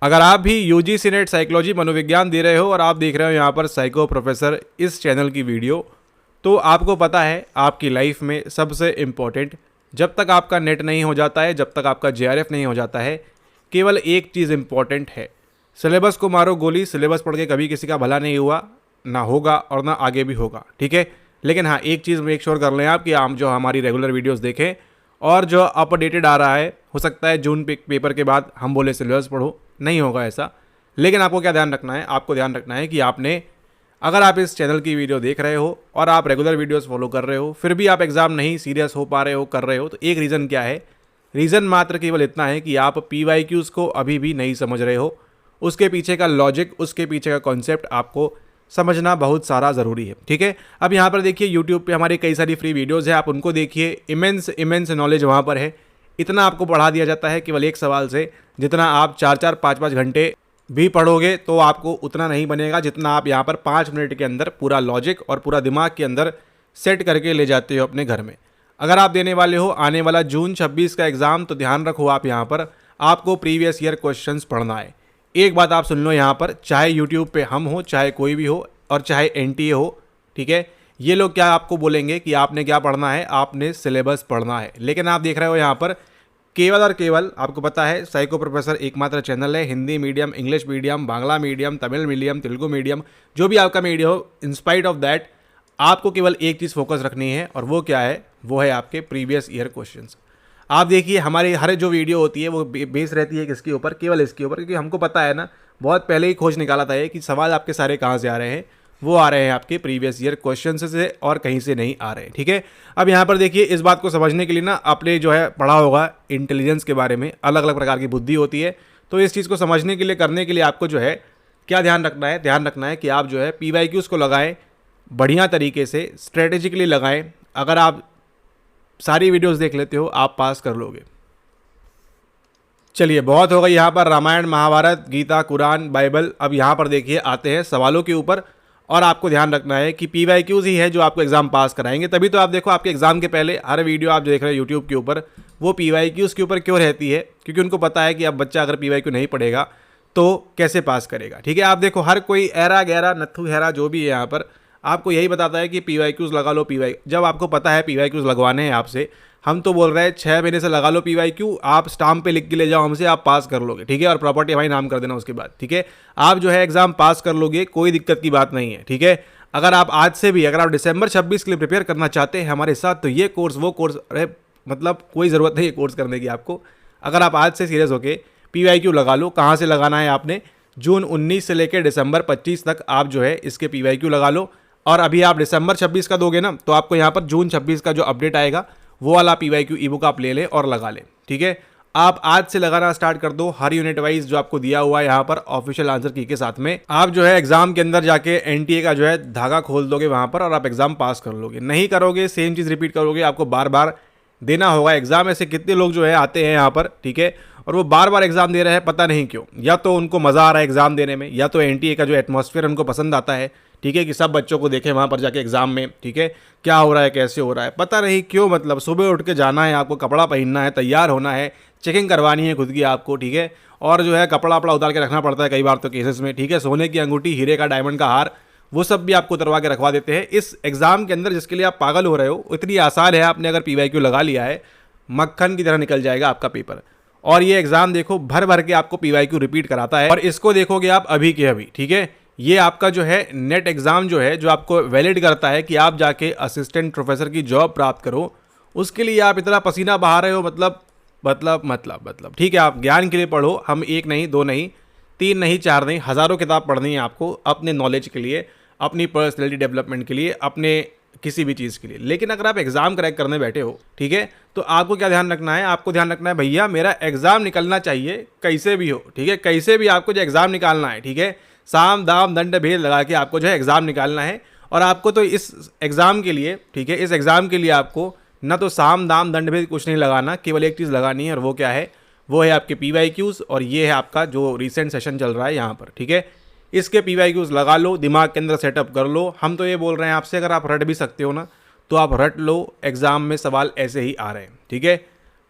अगर आप भी यूजीसी नेट साइकोलॉजी मनोविज्ञान दे रहे हो और आप देख रहे हो यहाँ पर साइको प्रोफेसर इस चैनल की वीडियो, तो आपको पता है आपकी लाइफ में सबसे इम्पोर्टेंट, जब तक आपका नेट नहीं हो जाता है, जब तक आपका जेआरएफ नहीं हो जाता है, केवल एक चीज़ इम्पॉर्टेंट है। सिलेबस को मारो गोली। सिलेबस पढ़ के कभी किसी का भला नहीं हुआ, ना होगा और ना आगे भी होगा, ठीक है। लेकिन हाँ, एक चीज़ मेक श्योर कर लें आप कि आप जो हमारी रेगुलर वीडियोस देखें और जो अपडेटेड आ रहा है, हो सकता है जून पेपर के बाद हम बोले सिलेबस पढ़ो, नहीं होगा ऐसा। लेकिन आपको क्या ध्यान रखना है, आपको ध्यान रखना है कि आपने, अगर आप इस चैनल की वीडियो देख रहे हो और आप रेगुलर वीडियोस फॉलो कर रहे हो, फिर भी आप एग्ज़ाम नहीं सीरियस हो पा रहे हो, कर रहे हो, तो एक रीज़न क्या है? रीज़न मात्र केवल इतना है कि आप PYQs को अभी भी नहीं समझ रहे हो। उसके पीछे का लॉजिक, उसके पीछे का कॉन्सेप्ट आपको समझना बहुत सारा ज़रूरी है, ठीक है। अब यहाँ पर देखिए, यूट्यूब पे हमारी कई सारी फ्री वीडियोज़ है, आप उनको देखिए। इमेंस नॉलेज वहाँ पर है। इतना आपको पढ़ा दिया जाता है केवल एक सवाल से, जितना आप 4-4 5-5 घंटे भी पढ़ोगे तो आपको उतना नहीं बनेगा जितना आप यहाँ पर 5 मिनट के अंदर पूरा लॉजिक और पूरा दिमाग के अंदर सेट करके ले जाते हो अपने घर में। अगर आप देने वाले हो आने वाला जून 26 का एग्ज़ाम, तो ध्यान रखो आप यहाँ पर आपको प्रीवियस ईयर क्वेश्चंस पढ़ना है। एक बात आप सुन लो यहाँ पर, चाहे यूट्यूब पे हम हो, चाहे कोई भी हो, और चाहे NTA हो, ठीक है, ये लोग क्या आपको बोलेंगे कि आपने क्या पढ़ना है, आपने सिलेबस पढ़ना है। लेकिन आप देख रहे हो यहाँ पर केवल और केवल, आपको पता है साइको प्रोफेसर एकमात्र चैनल है, Hindi medium, English medium, Bangla medium, Tamil medium, Telugu medium, जो भी आपका मीडियम हो, इंस्पाइट ऑफ दैट आपको केवल एक चीज़ फोकस रखनी है, और वो क्या है? वो है आपके प्रीवियस ईयर क्वेश्चंस। आप देखिए, हमारी हर जो वीडियो होती है वो बेस रहती है किसके ऊपर? केवल इसके ऊपर, क्योंकि हमको पता है ना, बहुत पहले ही खोज निकाला था ये कि सवाल आपके सारे कहाँ से आ रहे हैं। वो आ रहे हैं आपके प्रीवियस ईयर क्वेश्चन से, और कहीं से नहीं आ रहे हैं, ठीक है। अब यहाँ पर देखिए, इस बात को समझने के लिए ना, आपने जो है पढ़ा होगा इंटेलिजेंस के बारे में, अलग अलग प्रकार की बुद्धि होती है। तो इस चीज़ को समझने के लिए, करने के लिए आपको जो है क्या ध्यान रखना है? ध्यान रखना है कि आप जो है PYQs को लगाएं, बढ़िया तरीके से स्ट्रेटेजिकली लगाएं। अगर आप सारी वीडियोस देख लेते हो, आप पास कर लोगे। चलिए, बहुत हो गई यहाँ पर रामायण, महाभारत, गीता, कुरान, बाइबल। अब यहाँ पर देखिए, आते हैं सवालों के ऊपर। और आपको ध्यान रखना है कि PYQs ही है जो आपको एग्जाम पास कराएंगे। तभी तो आप देखो, आपके एग्जाम के पहले हर वीडियो आप देख रहे हो यूट्यूब के ऊपर, वो PYQs के ऊपर क्यों रहती है? क्योंकि उनको पता है कि अब बच्चा अगर PYQ नहीं पढ़ेगा तो कैसे पास करेगा, ठीक है। आप देखो, हर कोई ऐरा गहरा नत्थु हैरा जो भी है यहाँ पर आपको यही बताता है कि PYQs लगा लो। जब आपको पता है PYQs लगवाने हैं आपसे, हम तो बोल रहे हैं 6 महीने से लगा लो PYQ, आप स्टाम्प पे लिख के ले जाओ हमसे, आप पास कर लोगे, ठीक है। और प्रॉपर्टी भाई नाम कर देना उसके बाद, ठीक है। आप जो है एग्जाम पास कर लोगे, कोई दिक्कत की बात नहीं है, ठीक है। अगर आप आज से भी, अगर आप दिसंबर 26 के लिए प्रिपेयर करना चाहते हैं हमारे साथ, तो ये कोर्स वो कोर्स, अरे मतलब कोई ज़रूरत नहीं है कोर्स करने की आपको। अगर आप आज से सीरियस होके PYQ लगा लो। कहाँ से लगाना है आपने? जून 19 से लेकर दिसंबर 25 तक आप जो है इसके PYQ लगा लो। और अभी आप दिसंबर 26 का दोगे ना, तो आपको यहाँ पर जून 26 का जो अपडेट आएगा वो वाला PYQ ई बुक आप ले लें और लगा लें, ठीक है। आप आज से लगाना स्टार्ट कर दो। हर यूनिट वाइज जो आपको दिया हुआ है यहाँ पर ऑफिशियल आंसर की के साथ में, आप जो है एग्जाम के अंदर जाके NTA का जो है धागा खोल दोगे वहाँ पर, और आप एग्जाम पास कर लोगे। नहीं करोगे, सेम चीज़ रिपीट करोगे, आपको बार बार देना होगा एग्जाम। ऐसे कितने लोग जो है आते हैं यहाँ पर, ठीक है, और वो बार बार एग्जाम दे रहे हैं, पता नहीं क्यों। या तो उनको मज़ा आ रहा है एग्जाम देने में, या तो NTA का जो एटमॉस्फेयर उनको पसंद आता है, ठीक है, कि सब बच्चों को देखें वहाँ पर जाके एग्जाम में, ठीक है, क्या हो रहा है, कैसे हो रहा है, पता नहीं क्यों। मतलब सुबह उठ के जाना है, आपको कपड़ा पहनना है, तैयार होना है, चेकिंग करवानी है खुद की आपको, ठीक है, और जो है कपड़ा वपड़ा उतार के रखना पड़ता है कई बार तो केसेस में, ठीक है। सोने की अंगूठी, हीरे का, डायमंड का हार, वो सब भी आपको उतरवा के रखवा देते हैं इस एग्जाम के अंदर, जिसके लिए आप पागल हो रहे हो। इतनी आसान है, आपने अगर PYQ लगा लिया है, मक्खन की तरह निकल जाएगा आपका पेपर। और ये एग्जाम देखो, भर भर के आपको PYQ रिपीट कराता है, और इसको देखोगे आप अभी के अभी, ठीक है। ये आपका जो है नेट एग्जाम जो है, जो आपको वैलिड करता है कि आप जाके असिस्टेंट प्रोफेसर की जॉब प्राप्त करो, उसके लिए आप इतना पसीना बहा रहे हो। मतलब ठीक है, आप ज्ञान के लिए पढ़ो। हम 1 नहीं, 2 नहीं, 3 नहीं, 4 नहीं, हज़ारों किताब पढ़नी है आपको अपने नॉलेज के लिए, अपनी पर्सनैलिटी डेवलपमेंट के लिए, अपने किसी भी चीज़ के लिए। लेकिन अगर आप एग्ज़ाम क्रैक करने बैठे हो, ठीक है, तो आपको क्या ध्यान रखना है? आपको ध्यान रखना है भैया, मेरा एग्ज़ाम निकलना चाहिए कैसे भी हो, ठीक है। कैसे भी आपको जो एग्ज़ाम निकालना है, ठीक है, साम दाम दंड भेद लगा के आपको जो है एग्ज़ाम निकालना है। और आपको तो इस एग्ज़ाम के लिए, ठीक है, इस एग्ज़ाम के लिए आपको ना तो साम दाम दंड भेद कुछ नहीं लगाना, केवल एक चीज़ लगानी है, और वो क्या है? वो है आपके PYQs, और ये है आपका जो रिसेंट सेशन चल रहा है यहाँ पर, ठीक है। इसके PYQs लगा लो, दिमाग के अंदर सेटअप कर लो। हम तो ये बोल रहे हैं आपसे, अगर आप रट भी सकते हो ना, तो आप रट लो, एग्ज़ाम में सवाल ऐसे ही आ रहे हैं, ठीक है।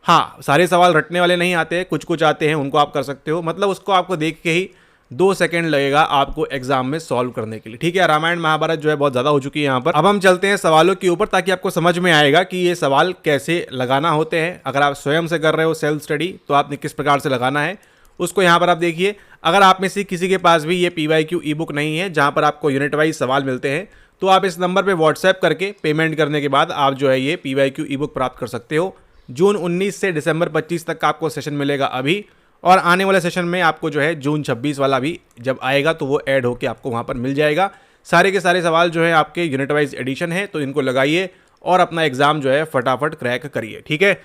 हाँ, सारे सवाल रटने वाले नहीं आते हैं, कुछ कुछ आते हैं, उनको आप कर सकते हो। मतलब उसको आपको देख के ही 2 सेकंड लगेगा आपको एग्जाम में सॉल्व करने के लिए। ठीक है, रामायण महाभारत जो है बहुत ज़्यादा हो चुकी है यहाँ पर। अब हम चलते हैं सवालों के ऊपर, ताकि आपको समझ में आएगा कि ये सवाल कैसे लगाना होते हैं। अगर आप स्वयं से कर रहे हो सेल्फ स्टडी, तो आपने किस प्रकार से लगाना है उसको यहाँ पर आप देखिए। अगर आप में से किसी के पास भी ये PYQ ई बुक नहीं है, जहाँ पर आपको यूनिट वाइज सवाल मिलते हैं, तो आप इस नंबर पर व्हाट्सएप करके पेमेंट करने के बाद आप जो है ये PYQ ई बुक प्राप्त कर सकते हो। जून 19 से दिसंबर 25 तक का आपको सेशन मिलेगा अभी, और आने वाले सेशन में आपको जो है जून 26 वाला भी जब आएगा तो वो ऐड होके आपको वहाँ पर मिल जाएगा। सारे के सारे सवाल जो है आपके यूनिट वाइज एडिशन है, तो इनको लगाइए और अपना एग्जाम जो है फटाफट क्रैक करिए। ठीक है,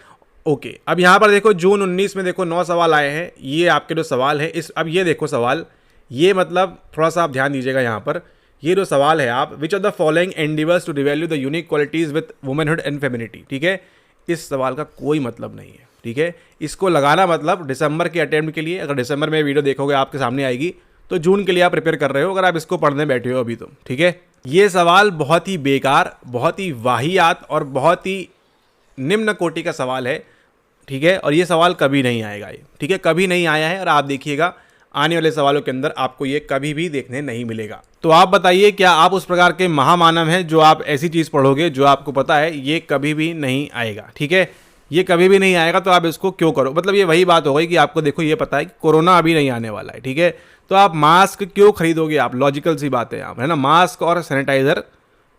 ओके। अब यहाँ पर देखो जून 19 में देखो 9 सवाल आए हैं। ये आपके जो सवाल है अब ये देखो सवाल, ये मतलब थोड़ा सा आप ध्यान दीजिएगा यहाँ पर। ये जो सवाल है आप, which of the following endeavours to devalue the unique qualities with womanhood and femininity. ठीक है, इस सवाल का कोई मतलब नहीं है। ठीक है, इसको लगाना मतलब दिसंबर के अटेम्प्ट के लिए, अगर दिसंबर में वीडियो देखोगे आपके सामने आएगी, तो जून के लिए आप प्रिपेयर कर रहे हो, अगर आप इसको पढ़ने बैठे हो अभी तो। ठीक है, ये सवाल बहुत ही बेकार, बहुत ही वाहियात और बहुत ही निम्न कोटि का सवाल है। ठीक है, और ये सवाल कभी नहीं आएगा ये। ठीक है, कभी नहीं आया है, और आप देखिएगा आने वाले सवालों के अंदर आपको ये कभी भी देखने नहीं मिलेगा। तो आप बताइए, क्या आप उस प्रकार के महामानव हैं जो आप ऐसी चीज़ पढ़ोगे जो आपको पता है ये कभी भी नहीं आएगा। ठीक है, ये कभी भी नहीं आएगा, तो आप इसको क्यों करो। मतलब ये वही बात हो गई कि आपको देखो ये पता है कि कोरोना अभी नहीं आने वाला है। ठीक है, तो आप मास्क क्यों खरीदोगे आप, लॉजिकल सी बात है आप, है ना। मास्क और सैनिटाइजर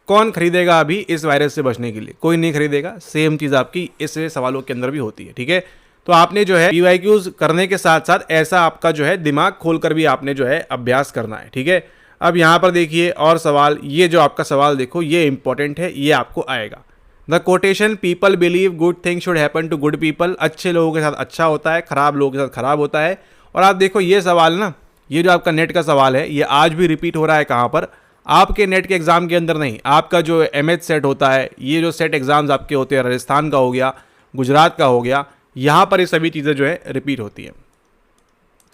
कौन खरीदेगा अभी इस वायरस से बचने के लिए, कोई नहीं खरीदेगा। सेम चीज़ आपकी इस सवालों के अंदर भी होती है। ठीक है, तो आपने जो है PYQs करने के साथ साथ ऐसा आपका जो है दिमाग खोलकर भी आपने जो है अभ्यास करना है। ठीक है, अब यहाँ पर देखिए और सवाल, ये जो आपका सवाल देखो ये इंपॉर्टेंट है, ये आपको आएगा। The quotation people believe good thing should happen to good people, अच्छे लोगों के साथ अच्छा होता है, खराब लोगों के साथ खराब होता है। और आप देखो ये सवाल ना, ये जो आपका नेट का सवाल है, ये आज भी रिपीट हो रहा है। कहाँ पर, आपके नेट के एग्जाम के अंदर नहीं, आपका जो MH सेट होता है, ये जो सेट एग्जाम्स आपके होते हैं, राजस्थान का हो गया, गुजरात का हो गया, यहाँ पर ये सभी चीज़ें जो है रिपीट होती हैं।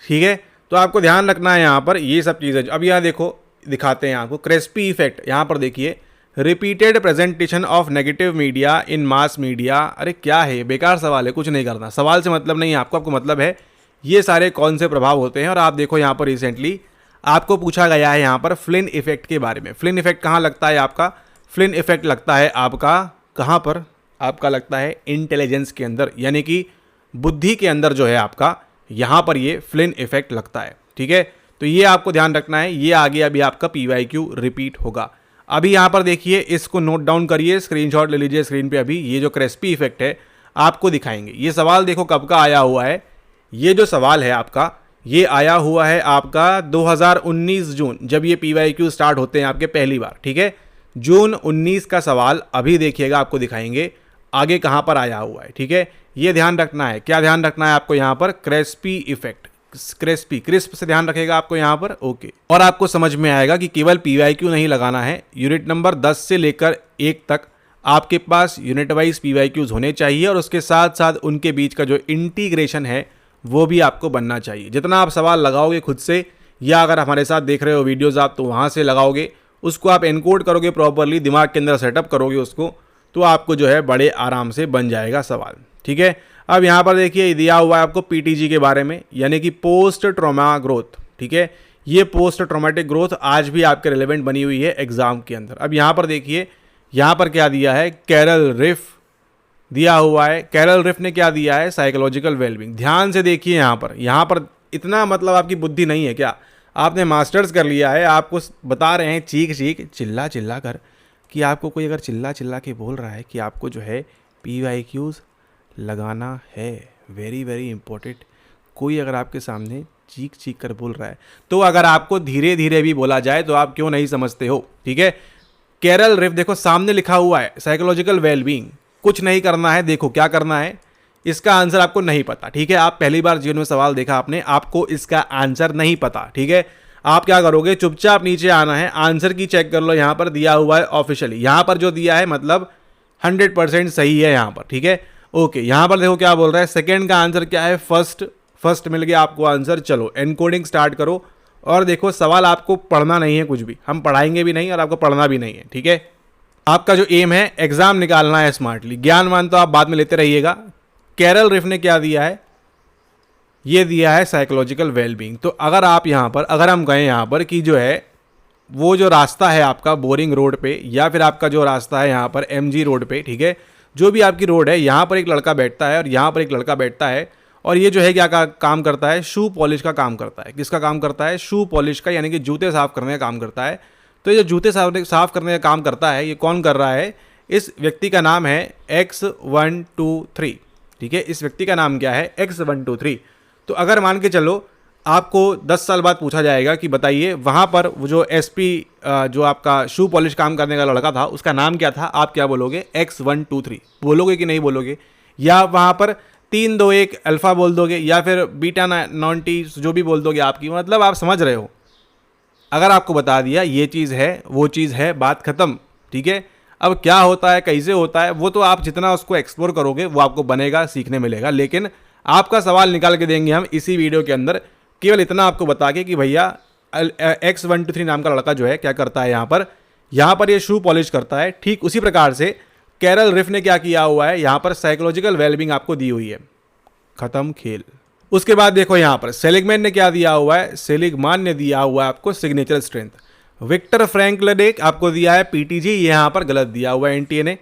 ठीक है, तो आपको ध्यान रखना है यहाँ पर ये सब चीज़ें। अब यहाँ देखो दिखाते हैं आपको क्रेस्पी इफेक्ट। यहाँ पर देखिए, repeated presentation of negative media in mass media. अरे क्या है, बेकार सवाल है, कुछ नहीं करना, सवाल से मतलब नहीं है आपको मतलब है ये सारे कौन से प्रभाव होते हैं। और आप देखो यहाँ पर रिसेंटली आपको पूछा गया है यहाँ पर फ्लिन इफेक्ट के बारे में। फ्लिन इफेक्ट कहाँ लगता है आपका, फ्लिन इफेक्ट लगता है आपका कहाँ पर, आपका लगता है इंटेलिजेंस के अंदर, यानी कि बुद्धि के अंदर जो है आपका, यहाँ पर ये फ्लिन इफेक्ट लगता है। ठीक है, तो ये आपको ध्यान रखना है, ये आगे अभी आपका PYQ रिपीट होगा। अभी यहाँ पर देखिए, इसको नोट डाउन करिए, स्क्रीनशॉट ले लीजिए स्क्रीन पे। अभी ये जो क्रेस्पी इफेक्ट है आपको दिखाएंगे। ये सवाल देखो कब का आया हुआ है, ये जो सवाल है आपका ये आया हुआ है आपका 2019 जून, जब ये PYQ स्टार्ट होते हैं आपके पहली बार। ठीक है, जून 19 का सवाल अभी देखिएगा, आपको दिखाएंगे आगे कहाँ पर आया हुआ है। ठीक है, ये ध्यान रखना है। क्या ध्यान रखना है आपको यहाँ पर, क्रेस्पी इफेक्ट, क्रिस्पी, क्रिस्प से ध्यान रखेगा आपको यहाँ पर। ओके, और आपको समझ में आएगा कि केवल PYQ नहीं लगाना है, यूनिट नंबर 10 से लेकर 1 तक आपके पास यूनिट वाइज PYQs होने चाहिए, और उसके साथ साथ उनके बीच का जो इंटीग्रेशन है वो भी आपको बनना चाहिए। जितना आप सवाल लगाओगे खुद से, या अगर हमारे साथ देख रहे हो वीडियोज़ आप, तो वहाँ से लगाओगे, उसको आप एनकोड करोगे प्रॉपरली, दिमाग के अंदर सेटअप करोगे उसको, तो आपको जो है बड़े आराम से बन जाएगा सवाल। ठीक है, अब यहाँ पर देखिए दिया हुआ है आपको PTG के बारे में, यानी कि पोस्ट ट्रॉमा ग्रोथ। ठीक है, ये पोस्ट ट्रॉमेटिक ग्रोथ आज भी आपके रिलेवेंट बनी हुई है एग्जाम के अंदर। अब यहाँ पर देखिए, यहाँ पर क्या दिया है, कैरल रिफ दिया हुआ है। कैरल रिफ ने क्या दिया है, साइकोलॉजिकल वेलबींग। ध्यान से देखिए यहाँ पर इतना मतलब आपकी बुद्धि नहीं है क्या, आपने मास्टर्स कर लिया है, आपको बता रहे हैं चीख चीख चिल्ला चिल्ला कर, कि आपको कोई अगर चिल्ला चिल्ला के बोल रहा है कि आपको जो है PYQs लगाना है, वेरी वेरी इंपॉर्टेंट। कोई अगर आपके सामने चीख चीख कर बोल रहा है, तो अगर आपको धीरे धीरे भी बोला जाए तो आप क्यों नहीं समझते हो। ठीक है, कैरल रिफ देखो सामने लिखा हुआ है, साइकोलॉजिकल वेलबींग। कुछ नहीं करना है, देखो क्या करना है, इसका आंसर आपको नहीं पता। ठीक है, आप पहली बार जीवन में सवाल देखा आपने, आपको इसका आंसर नहीं पता। ठीक है, आप क्या करोगे, चुपचाप नीचे आना है, आंसर की चेक कर लो, यहाँ पर दिया हुआ है ऑफिशियली, यहाँ पर जो दिया है मतलब 100% सही है यहाँ पर। ठीक है, ओके, यहाँ पर देखो क्या बोल रहा है, सेकेंड का आंसर क्या है, फर्स्ट मिल गया आपको आंसर। चलो एनकोडिंग स्टार्ट करो, और देखो सवाल आपको पढ़ना नहीं है कुछ भी, हम पढ़ाएंगे भी नहीं और आपको पढ़ना भी नहीं है। ठीक है, आपका जो एम है एग्जाम निकालना है स्मार्टली, ज्ञानवान तो आप बाद में लेते रहिएगा, कैरल रिफ ने क्या दिया है, ये दिया है साइकोलॉजिकल वेलबींग। तो अगर आप यहाँ पर, अगर हम गए यहाँ पर कि जो है वो जो रास्ता है आपका बोरिंग रोड पे, या फिर आपका जो रास्ता है यहाँ पर एमजी रोड पे, ठीक है, जो भी आपकी रोड है, यहाँ पर एक लड़का बैठता है और यहाँ पर एक लड़का बैठता है, और ये जो है क्या काम करता है, शू पॉलिश का काम करता है। किसका काम करता है? शू पॉलिश का, यानी कि जूते साफ करने का काम करता है। तो ये जो जूते साफ करने का काम करता है, ये कौन कर रहा है? इस व्यक्ति का नाम है X123, ठीक है, इस व्यक्ति का नाम क्या है? X123। तो अगर मान के चलो आपको 10 साल बाद पूछा जाएगा कि बताइए वहाँ पर वो जो एसपी जो आपका शू पॉलिश काम करने का लड़का था, उसका नाम क्या था? आप क्या बोलोगे? X123 बोलोगे कि नहीं बोलोगे? या वहाँ पर 321 अल्फ़ा बोल दोगे, या फिर बीटा 90 जो भी बोल दोगे आपकी, मतलब आप समझ रहे हो। अगर आपको बता दिया ये चीज़ है, वो चीज़ है, बात ख़त्म, ठीक है। अब क्या होता है, कैसे होता है, वो तो आप जितना उसको एक्सप्लोर करोगे वो आपको बनेगा, सीखने मिलेगा। लेकिन आपका सवाल निकाल के देंगे हम इसी वीडियो के अंदर, केवल इतना आपको बता के कि भैया X123 नाम का लड़का जो है क्या करता है यहाँ पर ये शू पॉलिश करता है। ठीक उसी प्रकार से कैरल रिफ ने क्या किया हुआ है, यहाँ पर साइकोलॉजिकल वेलबींग आपको दी हुई है। खत्म खेल। उसके बाद देखो यहाँ पर सेलिगमैन ने क्या दिया हुआ है, सेलिगमान ने दिया हुआ है आपको सिग्नेचर स्ट्रेंथ। विक्टर फ्रैंकल ने आपको दिया है पीटीजी, ये यहाँ पर गलत दिया हुआ है एनटीए ने,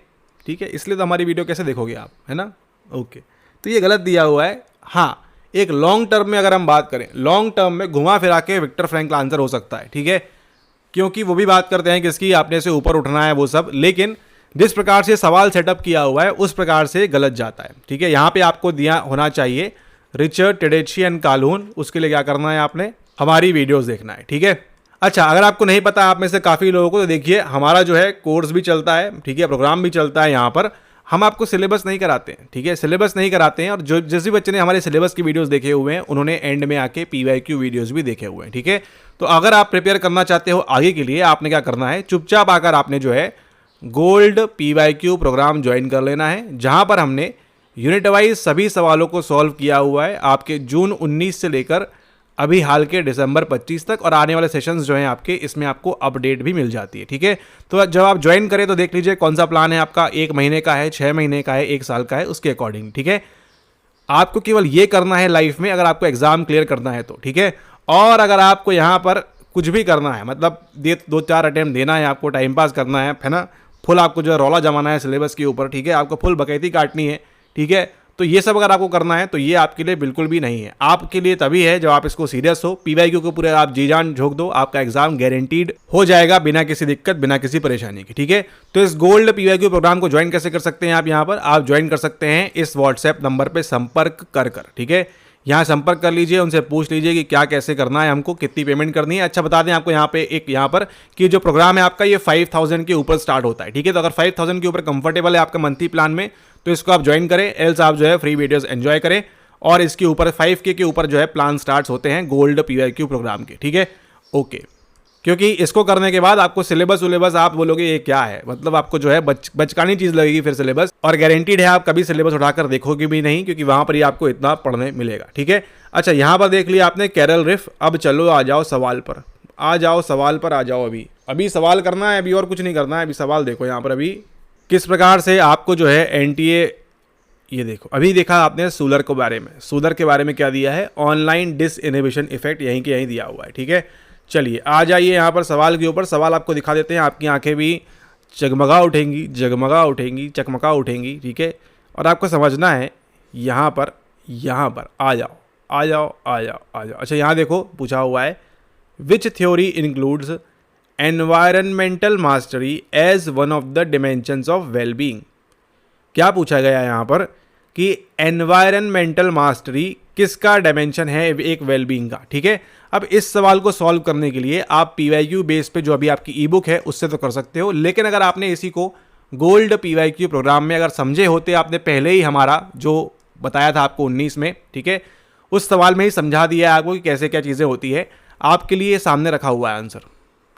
ठीक है, इसलिए तो हमारी वीडियो कैसे देखोगे आप, है ना, ओके। तो ये गलत दिया हुआ है। हाँ, एक लॉन्ग टर्म में अगर हम बात करें, लॉन्ग टर्म में घुमा फिरा के विक्टर फ्रैंकल आंसर हो सकता है, ठीक है, क्योंकि वो भी बात करते हैं किसकी, आपने से ऊपर उठना है वो सब, लेकिन जिस प्रकार से सवाल सेटअप किया हुआ है उस प्रकार से गलत जाता है, ठीक है। यहाँ पे आपको दिया होना चाहिए रिचर्ड टेडेची एंड कालून, उसके लिए क्या करना है, आपने हमारी वीडियोस देखना है, ठीक है। अच्छा, अगर आपको नहीं पता आप में से काफ़ी लोगों को, तो देखिए हमारा जो है कोर्स भी चलता है, ठीक है, प्रोग्राम भी चलता है। यहाँ पर हम आपको सिलेबस नहीं कराते हैं, ठीक है, सिलेबस नहीं कराते हैं। और जो जिस भी बच्चे ने हमारे सिलेबस की वीडियोस देखे हुए हैं उन्होंने एंड में आके PYQ वीडियोस भी देखे हुए हैं, ठीक है। तो अगर आप प्रिपेयर करना चाहते हो आगे के लिए, आपने क्या करना है, चुपचाप आकर आपने जो है गोल्ड PYQ प्रोग्राम ज्वाइन कर लेना है, जहाँ पर हमने यूनिट वाइज सभी सवालों को सॉल्व किया हुआ है आपके जून 19 से लेकर अभी हाल के दिसंबर 25 तक, और आने वाले सेशंस जो हैं आपके, इसमें आपको अपडेट भी मिल जाती है, ठीक है। तो जब आप ज्वाइन करें तो देख लीजिए कौन सा प्लान है आपका, 1 महीने का है, 6 महीने का है, 1 साल का है, उसके अकॉर्डिंग, ठीक है। आपको केवल ये करना है लाइफ में, अगर आपको एग्जाम क्लियर करना है तो, ठीक है। और अगर आपको यहाँ पर कुछ भी करना है, मतलब 2-4 अटेम्प्ट देना है, आपको टाइम पास करना है ना, फुल आपको जो है रौला जमाना है सिलेबस के ऊपर, ठीक है, आपको फुल बकैती काटनी है, ठीक है, तो ये सब अगर आपको करना है तो ये आपके लिए बिल्कुल भी नहीं है। आपके लिए तभी है जब आप इसको सीरियस हो, PYQ को पूरे आप जी जान झोंक दो, आपका एग्जाम गारंटीड हो जाएगा बिना किसी दिक्कत, बिना किसी परेशानी के, ठीक है। तो इस गोल्ड PYQ प्रोग्राम को ज्वाइन कैसे कर सकते हैं आप, यहाँ पर आप ज्वाइन कर सकते हैं इस व्हाट्सएप नंबर पर संपर्क कर, ठीक है। यहाँ संपर्क कर लीजिए, उनसे पूछ लीजिए कि क्या कैसे करना है, हमको कितनी पेमेंट करनी है। अच्छा, बता दें आपको यहाँ पे एक यहाँ पर कि जो प्रोग्राम है आपका ये 5000 के ऊपर स्टार्ट होता है, ठीक है। तो अगर 5000 के ऊपर कंफर्टेबल है आपका मंथली प्लान में तो इसको आप ज्वाइन करें, एल्स आप जो है फ्री वीडियोस एंजॉय करें। और इसके ऊपर 5K के ऊपर जो है प्लान स्टार्ट होते हैं गोल्ड PYQ प्रोग्राम के, ठीक है, ओके। क्योंकि इसको करने के बाद आपको सिलेबस आप बोलोगे ये क्या है, मतलब आपको जो है बचकानी चीज़ लगेगी फिर सिलेबस, और गारंटीड है आप कभी सिलेबस उठाकर देखोगे भी नहीं, क्योंकि वहाँ पर ही आपको इतना पढ़ने मिलेगा, ठीक है। अच्छा, यहाँ पर देख लिया आपने कैरल रिफ। अब चलो आ जाओ सवाल पर, आ जाओ सवाल पर, आ जाओ। अभी सवाल करना है, अभी और कुछ नहीं करना है, अभी सवाल देखो यहाँ पर अभी किस प्रकार से आपको जो है NTA, ये देखो अभी देखा आपने सूलर के बारे में, सूलर के बारे में क्या दिया है, ऑनलाइन डिसइनहिबिशन इफेक्ट, यहीं के यहीं दिया हुआ है, ठीक है। चलिए आ जाइए यहाँ पर सवाल के ऊपर, सवाल आपको दिखा देते हैं, आपकी आंखें भी जगमगा उठेंगी, जगमगा उठेंगी, चकमका उठेंगी, ठीक है। और आपको समझना है यहाँ पर आ जाओ आ जाओ आ जाओ आ जाओ। अच्छा, यहाँ देखो पूछा हुआ है which theory includes environmental mastery as one of the dimensions of wellbeing. क्या पूछा गया यहाँ पर कि एनवायरमेंटल मास्टरी किसका डायमेंशन है एक वेलबींग का, ठीक है। अब इस सवाल को सॉल्व करने के लिए आप PYQ बेस पे जो अभी आपकी ई बुक है उससे तो कर सकते हो, लेकिन अगर आपने इसी को गोल्ड PYQ प्रोग्राम में अगर समझे होते, आपने पहले ही हमारा जो बताया था आपको 19 में, ठीक है, उस सवाल में ही समझा दिया है आपको कि कैसे क्या चीज़ें होती है, आपके लिए सामने रखा हुआ है आंसर,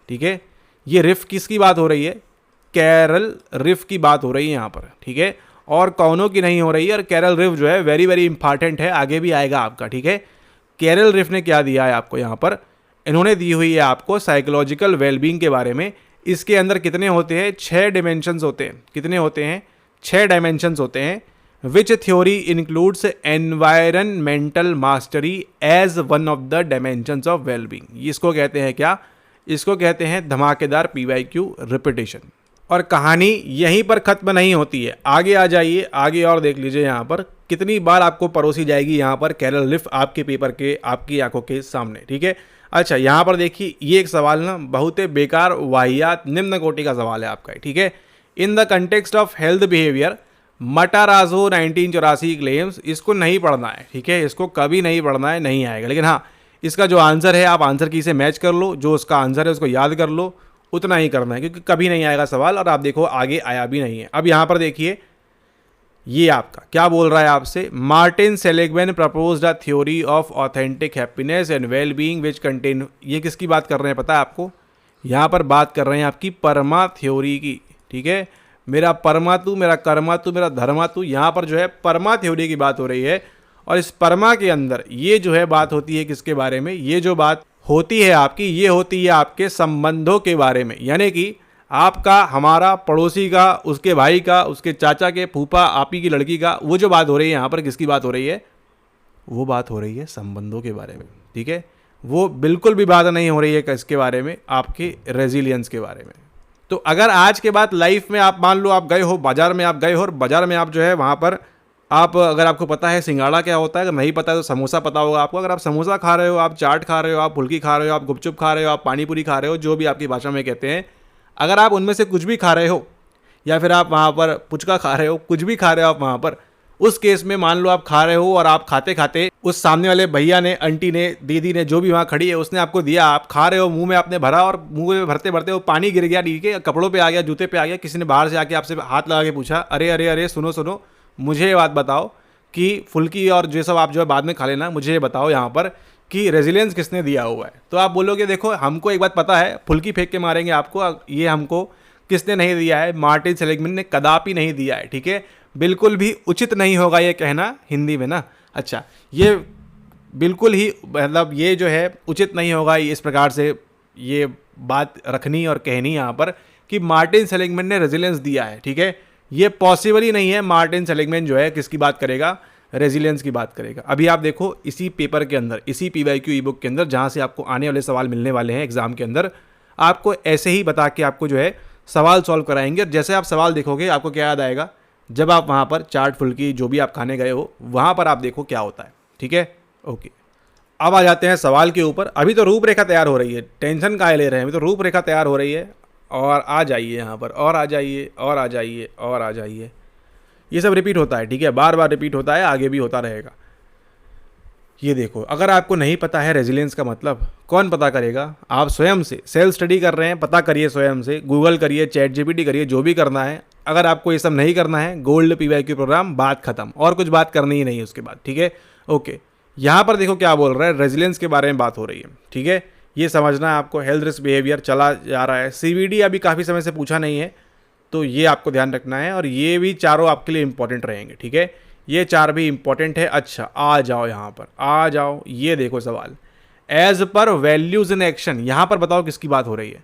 ठीक है। ये रिफ किसकी बात हो रही है, कैरल रिफ की बात हो रही है यहाँ पर, ठीक है, और कौनों की नहीं हो रही है। और कैरल रिफ जो है वेरी वेरी इंपॉर्टेंट है, आगे भी आएगा आपका, ठीक है। कैरल रिफ ने क्या दिया है आपको यहाँ पर, इन्होंने दी हुई है आपको साइकोलॉजिकल वेलबींग के बारे में। इसके अंदर कितने होते हैं, 6 डायमेंशंस होते हैं। कितने होते हैं, 6 डायमेंशंस होते हैं। Which theory includes environmental mastery as one of the dimensions of wellbeing. इसको कहते हैं क्या? इसको कहते हैं धमाकेदार PYQ रिपीटेशन। और कहानी यहीं पर खत्म नहीं होती है, आगे आ जाइए, आगे और देख लीजिए यहाँ पर कितनी बार आपको परोसी जाएगी यहाँ पर कैरल रिफ आपके पेपर के, आपकी आंखों के सामने। ठीक है, अच्छा यहाँ पर देखिए, ये एक सवाल ना बहुत ही बेकार, वाहियात, निम्न कोटि का सवाल है आपका। ठीक है, in the context of health behavior Matarazzo 1984 claims, इसको नहीं पढ़ना है। ठीक है, इसको कभी नहीं पढ़ना है, नहीं आएगा। लेकिन हाँ, इसका जो आंसर है, आप आंसर की से मैच कर लो, जो उसका आंसर है उसको याद कर लो, उतना ही करना है, क्योंकि कभी नहीं आएगा सवाल। और आप देखो आगे आया भी नहीं है। अब यहाँ पर देखिए, ये आपका क्या बोल रहा है आपसे, Martin Seligman proposed a theory of authentic happiness and well being which contain, ये किसकी बात कर रहे हैं पता है आपको? यहाँ पर बात कर रहे हैं आपकी परमा थ्योरी की। ठीक है, मेरा परमा तू, मेरा कर्मा तू, मेरा धर्मा तू, यहाँ पर जो है परमा थ्योरी की बात हो रही है। और इस परमा के अंदर ये जो है बात होती है किसके बारे में? ये जो बात होती है आपकी, ये होती है आपके संबंधों के बारे में। यानी कि आपका, हमारा, पड़ोसी का, उसके भाई का, उसके चाचा के, फूफा, आपी की लड़की का, वो जो बात हो रही है यहाँ पर किसकी बात हो रही है? वो बात हो रही है संबंधों के बारे में। ठीक है, वो बिल्कुल भी बात नहीं हो रही है किसके बारे में? आपके रेजिलियंस के बारे में। तो अगर आज के बाद लाइफ में आप मान लो आप गए हो बाजार में, आप गए हो और बाजार में आप जो है वहाँ पर आप, अगर आपको पता है सिंगाड़ा क्या होता है, अगर नहीं पता है तो समोसा पता होगा आपको। अगर आप समोसा खा रहे हो, आप चाट खा रहे हो, आप फुल्की खा रहे हो, आप गुपचुप खा रहे हो, आप पानी पूरी खा रहे हो, जो भी आपकी भाषा में कहते हैं, अगर आप उनमें से कुछ भी खा रहे हो, या फिर आप वहाँ पर पुचका खा रहे हो, कुछ भी खा रहे हो आप वहाँ पर, उस केस में मान लो आप खा रहे हो और आप खाते खाते उस सामने वाले भैया ने, आंटी ने, दीदी ने, जो भी वहाँ खड़ी है, उसने आपको दिया, आप खा रहे हो, मुंह में आपने भरा और मुंह में भरते भरते वो पानी गिर गया, ठीक है, कपड़ों पे आ गया, जूते पे आ गया। किसी ने बाहर से आके आपसे हाथ लगा के पूछा, अरे अरे अरे सुनो सुनो, मुझे ये बात बताओ कि फुल्की और जो सब आप जो है बाद में खा लेना, मुझे ये बताओ यहाँ पर कि रेजिलियंस किसने दिया हुआ है? तो आप बोलोगे देखो हमको एक बात पता है, फुल्की फेंक के मारेंगे आपको, ये हमको किसने नहीं दिया है? मार्टिन सेलिग्मैन ने कदापि नहीं दिया है। ठीक है, बिल्कुल भी उचित नहीं होगा ये कहना हिंदी में ना। अच्छा, ये बिल्कुल ही मतलब ये जो है उचित नहीं होगा इस प्रकार से ये बात रखनी और कहनी यहाँ पर कि मार्टिन सेलिग्मैन ने रेजिलियंस दिया है। ठीक है, ये पॉसिबल ही नहीं है। मार्टिन सेलिग्मैन जो है किसकी बात करेगा? रेजिलियंस की बात करेगा। अभी आप देखो इसी पेपर के अंदर, इसी PYQ ई बुक के अंदर, जहाँ से आपको आने वाले सवाल मिलने वाले हैं एग्जाम के अंदर, आपको ऐसे ही बता के आपको जो है सवाल सॉल्व कराएंगे। और जैसे आप सवाल देखोगे आपको क्या याद आएगा? जब आप वहाँ पर चाट फुल्की जो भी आप खाने गए हो, वहाँ पर आप देखो क्या होता है। ठीक है, ओके, अब आ जाते हैं सवाल के ऊपर। अभी तो रूपरेखा तैयार हो रही है, टेंशन काहे ले रहे हैं? अभी तो रूपरेखा तैयार हो रही है। और आ जाइए यहाँ पर, और आ जाइए, और आ जाइए, और आ जाइए। ये सब रिपीट होता है, ठीक है, बार बार रिपीट होता है, आगे भी होता रहेगा। ये देखो, अगर आपको नहीं पता है रेजिलियंस का मतलब, कौन पता करेगा? आप स्वयं से सेल्फ स्टडी कर रहे हैं, पता करिए स्वयं से, गूगल करिए, चैट GPT करिए, जो भी करना है। अगर आपको ये सब नहीं करना है, गोल्ड PYQ प्रोग्राम, बात खत्म, और कुछ बात करनी ही नहीं उसके बाद। ठीक है, ओके, यहाँ पर देखो क्या बोल रहा है, रेजिलियंस के बारे में बात हो रही है। ठीक है, ये समझना है आपको। हेल्थ रिस्क बिहेवियर चला जा रहा है, CVD अभी काफ़ी समय से पूछा नहीं है, तो ये आपको ध्यान रखना है। और ये भी चारों आपके लिए इंपॉर्टेंट रहेंगे। ठीक है, ये चार भी इंपॉर्टेंट है। अच्छा, आ जाओ यहाँ पर, आ जाओ, ये देखो सवाल, as per values in action, यहाँ पर बताओ किसकी बात हो रही है?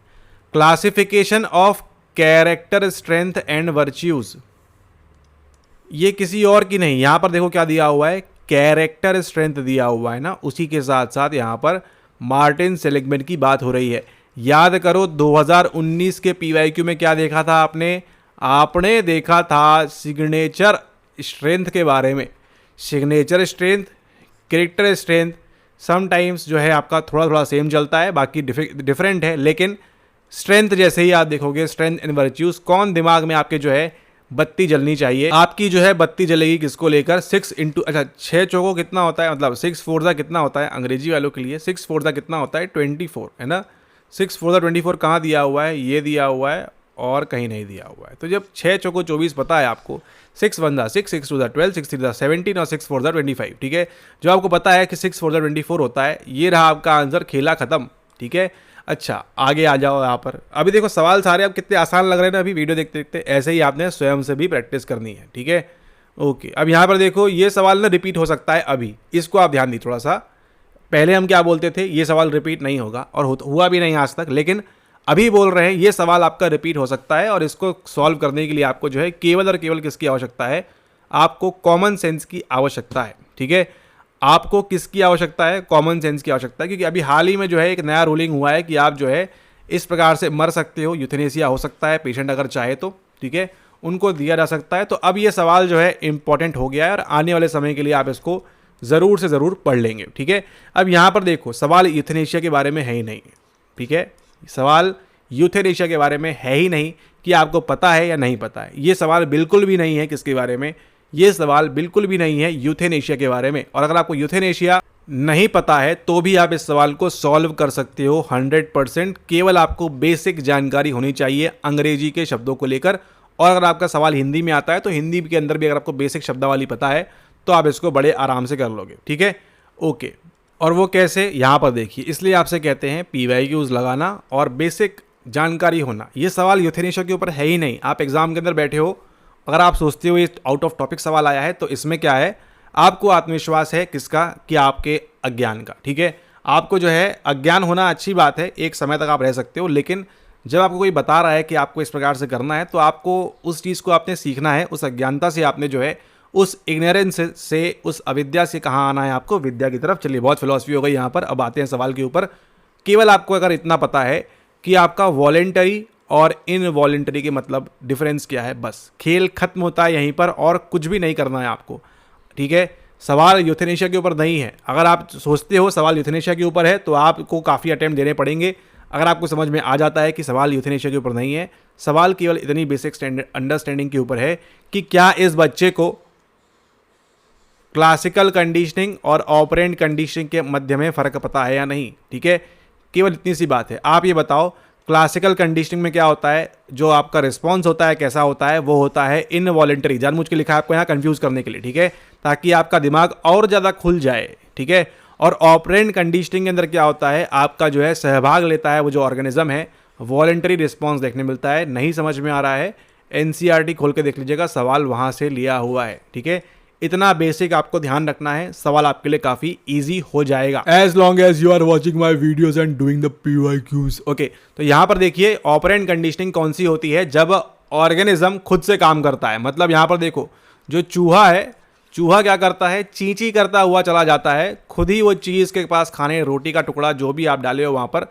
Classification of character strength and virtues, ये किसी और की नहीं। यहाँ पर देखो क्या दिया हुआ है, कैरेक्टर स्ट्रेंथ दिया हुआ है ना, उसी के साथ साथ यहाँ पर मार्टिन सेलिग्मैन की बात हो रही है। याद करो 2019 के PYQ में क्या देखा था आपने? आपने देखा था सिग्नेचर स्ट्रेंथ के बारे में। Signature strength, character strength sometimes जो है आपका थोड़ा थोड़ा सेम चलता है, बाकी डिफरेंट है। लेकिन स्ट्रेंथ जैसे ही आप देखोगे, स्ट्रेंथ एंड वर्च्यूज, कौन दिमाग में आपके जो है बत्ती जलनी चाहिए? आपकी जो है बत्ती जलेगी किसको लेकर? 6 इंटू, अच्छा 6 चौको कितना होता है, मतलब 6 फोर कितना होता है अंग्रेजी वालों के लिए? 6 फोर कितना होता है? 24 है ना। 6 फोर 24 कहाँ दिया हुआ है? ये दिया हुआ है और कहीं नहीं दिया हुआ है। तो जब 6 चौको 24 पता है आपको, 6 1 6, 6 2 12, 6 3 17 और 6 4 25। ठीक है, जो आपको पता है कि 6 4 24 होता है, ये रहा आपका आंसर, खेला खत्म। ठीक है, अच्छा आगे आ जाओ यहाँ पर। अभी देखो सवाल सारे अब कितने आसान लग रहे हैं ना, अभी वीडियो देखते देखते। ऐसे ही आपने स्वयं से भी प्रैक्टिस करनी है। ठीक है, ओके, अब यहाँ पर देखो ये सवाल ना रिपीट हो सकता है अभी, इसको आप ध्यान दी थोड़ा सा। पहले हम क्या बोलते थे, ये सवाल रिपीट नहीं होगा, और हुआ भी नहीं आज तक, लेकिन अभी बोल रहे हैं ये सवाल आपका रिपीट हो सकता है। और इसको सॉल्व करने के लिए आपको जो है केवल और केवल किसकी आवश्यकता है? आपको कॉमन सेंस की आवश्यकता है। ठीक है, आपको किसकी आवश्यकता है? कॉमन सेंस की आवश्यकता है, क्योंकि अभी हाल ही में जो है एक नया रूलिंग हुआ है कि आप जो है इस प्रकार से मर सकते हो, यूथेनेसिया हो सकता है पेशेंट अगर चाहे तो। ठीक है, उनको दिया जा सकता है। तो अब ये सवाल जो है इंपॉर्टेंट हो गया है और आने वाले समय के लिए आप इसको ज़रूर से ज़रूर पढ़ लेंगे। ठीक है, अब यहाँ पर देखो सवाल यूथेनेशिया के बारे में है ही नहीं। ठीक है, सवाल यूथेनेशिया के बारे में है ही नहीं कि आपको पता है या नहीं पता है। ये सवाल बिल्कुल भी नहीं है किसके बारे में, ये सवाल बिल्कुल भी नहीं है यूथेनेशिया के बारे में। और अगर आपको यूथेनेशिया नहीं पता है तो भी आप इस सवाल को सॉल्व कर सकते हो 100%। केवल आपको बेसिक जानकारी होनी चाहिए अंग्रेजी के शब्दों को लेकर। और अगर आपका सवाल हिंदी में आता है तो हिंदी के अंदर भी अगर आपको बेसिक शब्दावली पता है तो आप इसको बड़े आराम से कर लोगे। ठीक है, ओके। और वो कैसे, यहाँ पर देखिए, इसलिए आपसे कहते हैं PYQs लगाना और बेसिक जानकारी होना। ये सवाल यूथेनेशिया के ऊपर है ही नहीं। आप एग्जाम के अंदर बैठे हो, अगर आप सोचते हो ये आउट ऑफ टॉपिक सवाल आया है, तो इसमें क्या है, आपको आत्मविश्वास है किसका, कि आपके अज्ञान का। ठीक है, आपको जो है अज्ञान होना अच्छी बात है, एक समय तक आप रह सकते हो, लेकिन जब आपको कोई बता रहा है कि आपको इस प्रकार से करना है तो आपको उस चीज़ को आपने सीखना है। उस अज्ञानता से आपने जो है, उस इग्नोरेंस से, उस अविद्या से कहाँ आना है, आपको विद्या की तरफ। चलिए, बहुत फिलॉसफी हो गई यहाँ पर। अब आते हैं सवाल के ऊपर। केवल आपको अगर इतना पता है कि आपका वॉलेंटरी और इनवॉलेंटरी के मतलब डिफरेंस क्या है, बस खेल खत्म होता है यहीं पर, और कुछ भी नहीं करना है आपको। ठीक है, सवाल यूथेनेशिया के ऊपर नहीं है। अगर आप सोचते हो सवाल यूथेनेशिया के ऊपर है तो आपको काफ़ी अटेम्प्ट देने पड़ेंगे। अगर आपको समझ में आ जाता है कि सवाल यूथेनेशिया के ऊपर नहीं है, सवाल केवल इतनी बेसिक अंडरस्टैंडिंग के ऊपर है कि क्या इस बच्चे को क्लासिकल कंडीशनिंग और ऑपरेंट कंडीशनिंग के मध्य में फ़र्क पता है या नहीं। ठीक है, केवल इतनी सी बात है। आप ये बताओ, क्लासिकल कंडीशनिंग में क्या होता है, जो आपका रिस्पॉन्स होता है कैसा होता है, वो होता है इनवॉलेंटरी। जानबूझ के लिखा है आपको यहाँ कंफ्यूज करने के लिए। ठीक है, ताकि आपका दिमाग और ज़्यादा खुल जाए। ठीक है, और ऑपरेंट कंडीशनिंग के अंदर क्या होता है, आपका जो है सहभाग लेता है वो जो ऑर्गेनिज्म है, वॉलेंटरी रिस्पॉन्स देखने मिलता है। नहीं समझ में आ रहा है, NCERT खोल के देख लीजिएगा, सवाल वहाँ से लिया हुआ है। ठीक है, इतना बेसिक आपको ध्यान रखना है, सवाल आपके लिए काफी इजी हो जाएगा, as long as you are watching my videos and doing the PYQs। Okay, तो यहां पर देखिए ऑपरेंट कंडीशनिंग कौन सी होती है, जब ऑर्गेनिज्म खुद से काम करता है। मतलब यहां पर देखो, जो चूहा है, चूहा क्या करता है, चींची करता हुआ चला जाता है, खुद ही वो चीज के पास खाने, रोटी का टुकड़ा जो भी आप डाले हो वहां पर,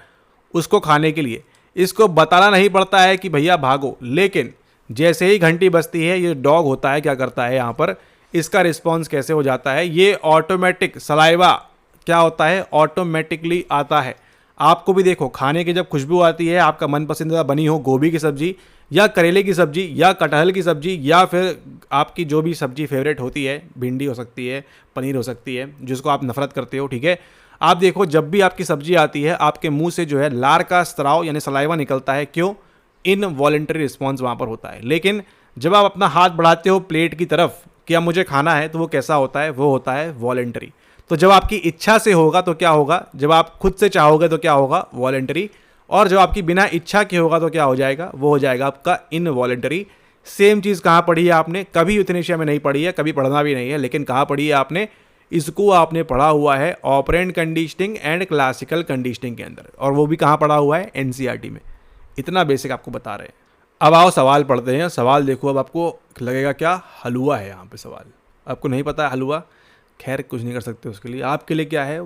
उसको खाने के लिए। इसको बताना नहीं पड़ता है कि भैया भागो, लेकिन जैसे ही घंटी बजती है, ये डॉग होता है क्या करता है यहाँ पर, इसका रिस्पॉन्स कैसे हो जाता है, ये ऑटोमेटिक सलाइवा क्या होता है, ऑटोमेटिकली आता है। आपको भी देखो, खाने की जब खुशबू आती है, आपका मन पसंदीदा बनी हो गोभी की सब्जी या करेले की सब्जी या कटहल की सब्जी या फिर आपकी जो भी सब्जी फेवरेट होती है, भिंडी हो सकती है, पनीर हो सकती है, जिसको आप नफरत करते हो। ठीक है, आप देखो जब भी आपकी सब्जी आती है, आपके मुंह से जो है लार का स्त्राव यानी सलाइवा निकलता है। क्यों? इनवॉलेंटरी रिस्पॉन्स वहाँ पर होता है। लेकिन जब आप अपना हाथ बढ़ाते हो प्लेट की तरफ कि अब मुझे खाना है, तो वो कैसा होता है, वो होता है वॉलेंटरी। तो जब आपकी इच्छा से होगा तो क्या होगा, जब आप खुद से चाहोगे तो क्या होगा, वॉलेंटरी। और जब आपकी बिना इच्छा के होगा तो क्या हो जाएगा, वो हो जाएगा आपका इनवॉलेंटरी। सेम चीज़ कहाँ पढ़ी है आपने, कभी यूथनेशिया में नहीं पढ़ी है, कभी पढ़ना भी नहीं है, लेकिन कहाँ पढ़ी है आपने, इसको आपने पढ़ा हुआ है operant conditioning and classical conditioning के अंदर, और वो भी कहाँ पढ़ा हुआ है, NCERT में। इतना बेसिक आपको बता रहे हैं। अब आओ सवाल पढ़ते हैं। सवाल देखो, अब आपको लगेगा क्या, हलवा है यहाँ पे सवाल, आपको नहीं पता है हलवा, खैर कुछ नहीं कर सकते उसके लिए। आपके लिए क्या है,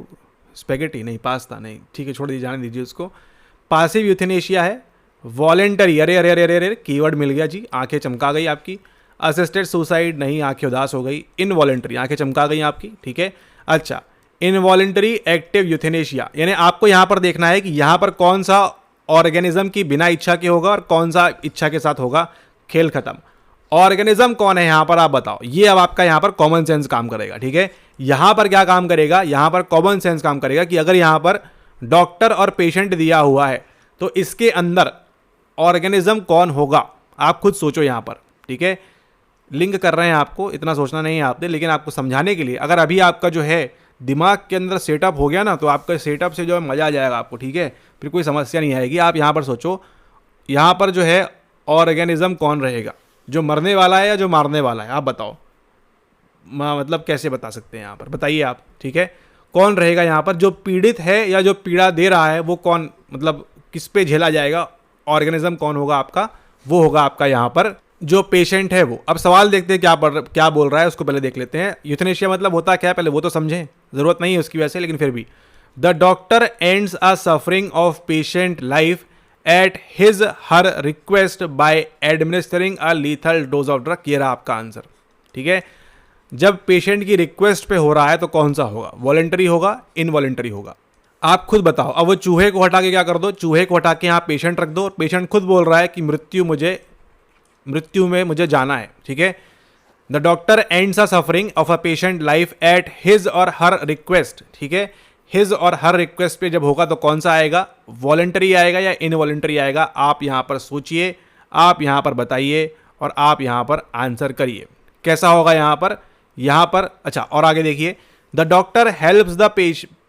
स्पेगेटी नहीं, पास्ता नहीं, ठीक है, छोड़ दीजिए, जाने दीजिए उसको। पासिव यूथेनेशिया है, वॉलेंटरी, अरे अरे अरे अरे अरे कीवर्ड मिल गया जी, आंखें चमका गई आपकी। असिस्टेड सुसाइड नहीं, आंखें उदास हो गई। इनवॉलेंटरी, आंखें चमका गई आपकी। ठीक है, अच्छा, इनवॉलेंटरी एक्टिव यूथेनेशिया, यानी आपको यहाँ पर देखना है कि यहाँ पर कौन सा ऑर्गेनिज्म की बिना इच्छा के होगा और कौन सा इच्छा के साथ होगा। खेल खत्म। ऑर्गेनिज्म कौन है यहाँ पर, आप बताओ। ये अब आपका यहाँ पर कॉमन सेंस काम करेगा। ठीक है, यहाँ पर क्या काम करेगा, यहाँ पर कॉमन सेंस काम करेगा कि अगर यहाँ पर डॉक्टर और पेशेंट दिया हुआ है तो इसके अंदर ऑर्गेनिज्म कौन होगा, आप खुद सोचो यहाँ पर। ठीक है, लिंक कर रहे हैं आपको, इतना सोचना नहीं है आपने, लेकिन आपको समझाने के लिए। अगर अभी आपका जो है दिमाग के अंदर सेटअप हो गया ना, तो आपका सेटअप से जो है मज़ा आ जाएगा आपको। ठीक है, फिर कोई समस्या नहीं आएगी। आप यहाँ पर सोचो, यहाँ पर जो है ऑर्गेनिज्म कौन रहेगा, जो मरने वाला है या जो मारने वाला है, आप बताओ। मतलब कैसे बता सकते हैं यहाँ पर, बताइए आप। ठीक है, कौन रहेगा यहाँ पर, जो पीड़ित है या जो पीड़ा दे रहा है वो कौन, मतलब किस पे झेला जाएगा, ऑर्गेनिज्म कौन होगा आपका, वो होगा आपका यहाँ पर जो पेशेंट है वो, अब सवाल देखते हैं क्या बोल रहा है, उसको पहले देख लेते हैं। यूथनेशिया मतलब होता क्या है पहले वो तो समझें, जरूरत नहीं है उसकी वैसे, लेकिन फिर भी। The doctor ends a suffering of patient life at his her request by administering a lethal dose of drug. ये रहा आपका आंसर, ठीक है। जब पेशेंट की रिक्वेस्ट पे हो रहा है तो कौन सा होगा, वॉलेंटरी होगा, इनवॉलेंटरी होगा? आप खुद बताओ। अब वो चूहे को हटा के क्या कर दो, चूहे को हटा के यहाँ पेशेंट रख दो, और पेशेंट खुद बोल रहा है कि मृत्यु में मुझे जाना है, ठीक है। The doctor ends a suffering of a patient life at his और हर रिक्वेस्ट, ठीक है। हिज और हर रिक्वेस्ट पे जब होगा तो कौन सा आएगा, वॉलेंटरी आएगा या इनवॉलेंटरी आएगा? आप यहां पर सोचिए, आप यहां पर बताइए, और आप यहां पर आंसर करिए कैसा होगा यहां पर। अच्छा, और आगे देखिए, the doctor helps the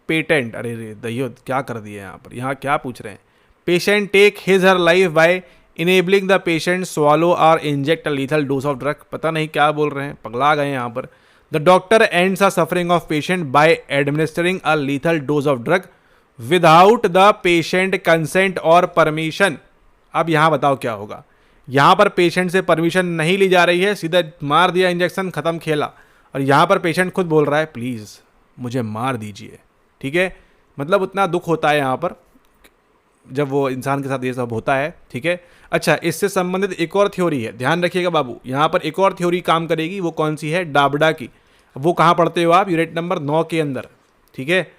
patent, अरे रे दयो क्या कर दिया यहाँ क्या पूछ रहे हैं? Patient take his her life by enabling the patient swallow और inject a lethal dose of drug. पता नहीं क्या बोल रहे हैं, पगला गए यहाँ पर। The doctor ends a suffering of patient by administering a lethal dose of drug without the patient consent और परमिशन। अब यहां बताओ क्या होगा? यहां पर पेशेंट से परमिशन नहीं ली जा रही है, सीधा मार दिया इंजेक्शन, खत्म खेला। और यहां पर पेशेंट खुद बोल रहा है प्लीज मुझे मार दीजिए, ठीक है। मतलब उतना दुख होता है यहां पर जब वो इंसान के साथ ये सब होता है, ठीक है। अच्छा, इससे संबंधित एक और थ्योरी है, ध्यान रखिएगा बाबू, यहाँ पर एक और थ्योरी काम करेगी। वो कौन सी है? डाबडा की। वो कहाँ पढ़ते हो आप? यूनिट नंबर 9 के अंदर, ठीक है।